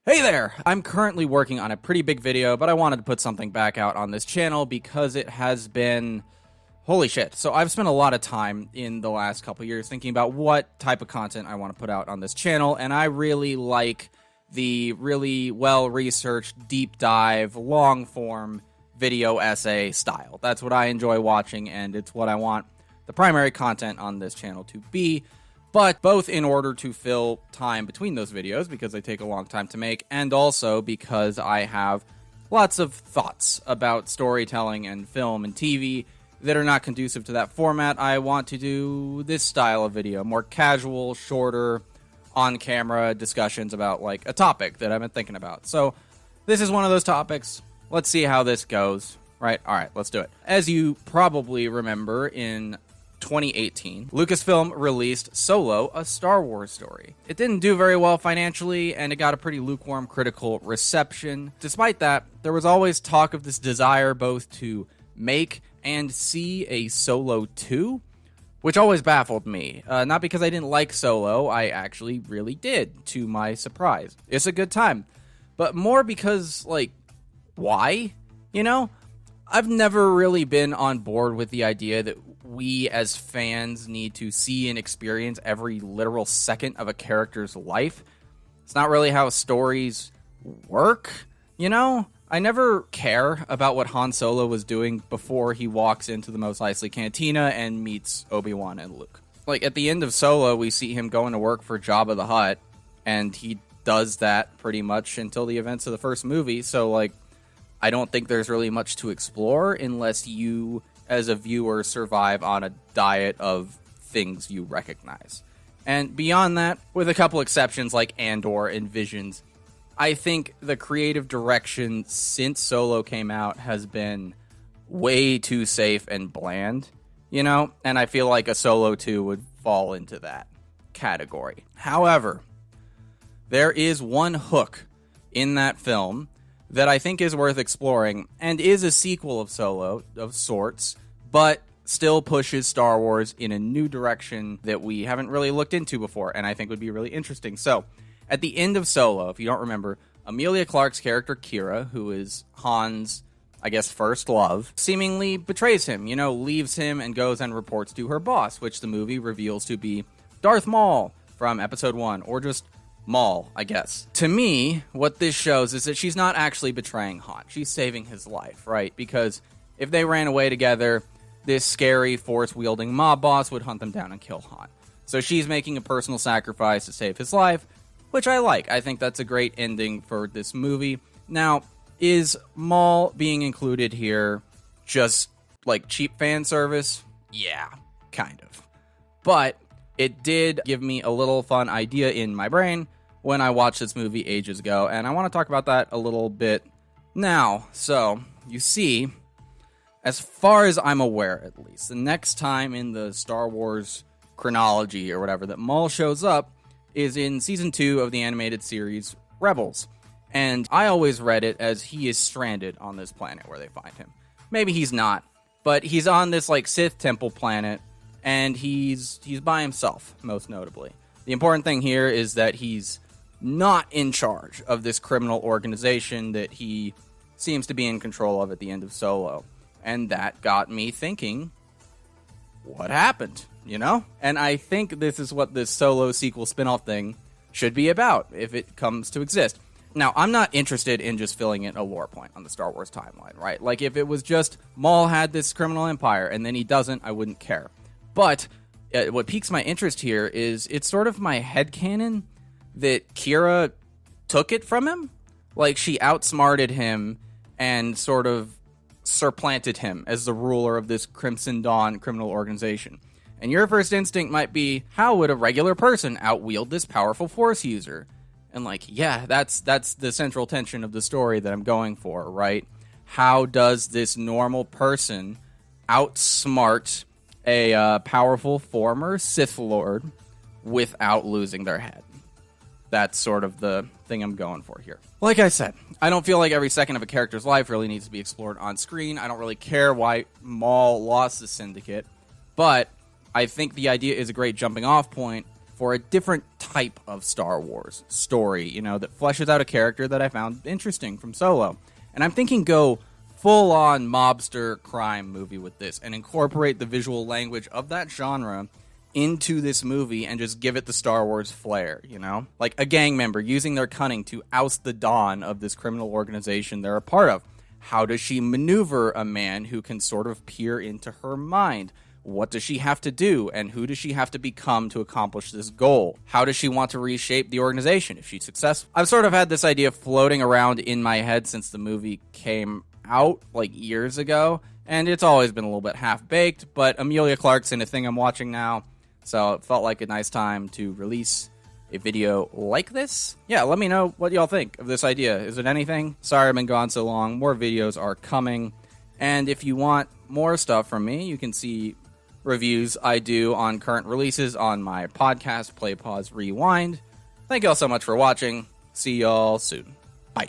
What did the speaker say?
Hey there! I'm currently working on a pretty big video, but I wanted to put something back out on this channel because it has been... Holy shit. So I've spent a lot of time in the last couple years thinking about what type of content I want to put out on this channel, and I really like the really well-researched, deep dive, long-form video essay style. That's what I enjoy watching, and it's what I want the primary content on this channel to be. But both in order to fill time between those videos, because they take a long time to make, and also because I have lots of thoughts about storytelling and film and TV that are not conducive to that format, I want to do this style of video. More casual, shorter, on-camera discussions about, like, a topic that I've been thinking about. So, this is one of those topics. Let's see how this goes. Right? Alright, let's do it. As you probably remember, in 2018, Lucasfilm released Solo, a Star Wars story. It didn't do very well financially, and it got a pretty lukewarm critical reception. Despite that, there was always talk of this desire both to make and see a Solo 2, which always baffled me. Not because I didn't like Solo, I actually really did, to my surprise. It's a good time. But more because, like, why? You know? I've never really been on board with the idea that we as fans need to see and experience every literal second of a character's life. It's not really how stories work, you know? I never care about what Han Solo was doing before he walks into the Mos Eisley Cantina and meets Obi-Wan and Luke. Like, at the end of Solo, we see him going to work for Jabba the Hutt, and he does that pretty much until the events of the first movie, so, like, I don't think there's really much to explore unless you, as a viewer, survive on a diet of things you recognize. And beyond that, with a couple exceptions like Andor and Visions, I think the creative direction since Solo came out has been way too safe and bland, you know? And I feel like a Solo 2 would fall into that category. However, there is one hook in that film that I think is worth exploring, and is a sequel of Solo, of sorts, but still pushes Star Wars in a new direction that we haven't really looked into before, and I think would be really interesting. So, at the end of Solo, if you don't remember, Emilia Clarke's character, Kira, who is Han's, I guess, first love, seemingly betrays him, you know, leaves him and goes and reports to her boss, which the movie reveals to be Darth Maul from Episode 1, or just Maul, I guess. To me, what this shows is that she's not actually betraying Han. She's saving his life, right? Because if they ran away together, this scary, force-wielding mob boss would hunt them down and kill Han. So she's making a personal sacrifice to save his life, which I like. I think that's a great ending for this movie. Now, is Maul being included here just, like, cheap fan service? Yeah, kind of. But it did give me a little fun idea in my brain when I watched this movie ages ago, and I want to talk about that a little bit now. So, you see, as far as I'm aware, at least, the next time in the Star Wars chronology or whatever that Maul shows up is in Season 2 of the animated series Rebels. And I always read it as he is stranded on this planet where they find him. Maybe he's not, but he's on this, like, Sith temple planet, and he's by himself, most notably. The important thing here is that he's not in charge of this criminal organization that he seems to be in control of at the end of Solo. And that got me thinking, what happened, you know? And I think this is what this Solo sequel spin-off thing should be about, if it comes to exist. Now, I'm not interested in just filling in a lore point on the Star Wars timeline, right? Like, if it was just Maul had this criminal empire and then he doesn't, I wouldn't care. But what piques my interest here is it's sort of my headcanon that Kira took it from him. Like, she outsmarted him and sort of supplanted him as the ruler of this Crimson Dawn criminal organization. And your first instinct might be, how would a regular person outwield this powerful Force user? And, like, yeah, that's the central tension of the story that I'm going for, right? How does this normal person outsmart a powerful former Sith Lord without losing their head? That's sort of the thing I'm going for here. Like I said, I don't feel like every second of a character's life really needs to be explored on screen. I don't really care why Maul lost the Syndicate, but I think the idea is a great jumping off point for a different type of Star Wars story, you know, that fleshes out a character that I found interesting from Solo. And I'm thinking go full-on mobster crime movie with this and incorporate the visual language of that genre into this movie and just give it the Star Wars flair, you know? Like a gang member using their cunning to oust the Dawn of this criminal organization they're a part of. How does she maneuver a man who can sort of peer into her mind? What does she have to do, and who does she have to become to accomplish this goal? How does she want to reshape the organization if she's successful? I've sort of had this idea floating around in my head since the movie came out, like, years ago, and it's always been a little bit half-baked, but Emilia Clarke's in a thing I'm watching now, so it felt like a nice time to release a video like this. Yeah, let me know what y'all think of this idea. Is it anything? Sorry I've been gone so long. More videos are coming, and if you want more stuff from me, you can see reviews I do on current releases on my podcast, Play, Pause, Rewind. Thank y'all so much for watching. See y'all soon. Bye.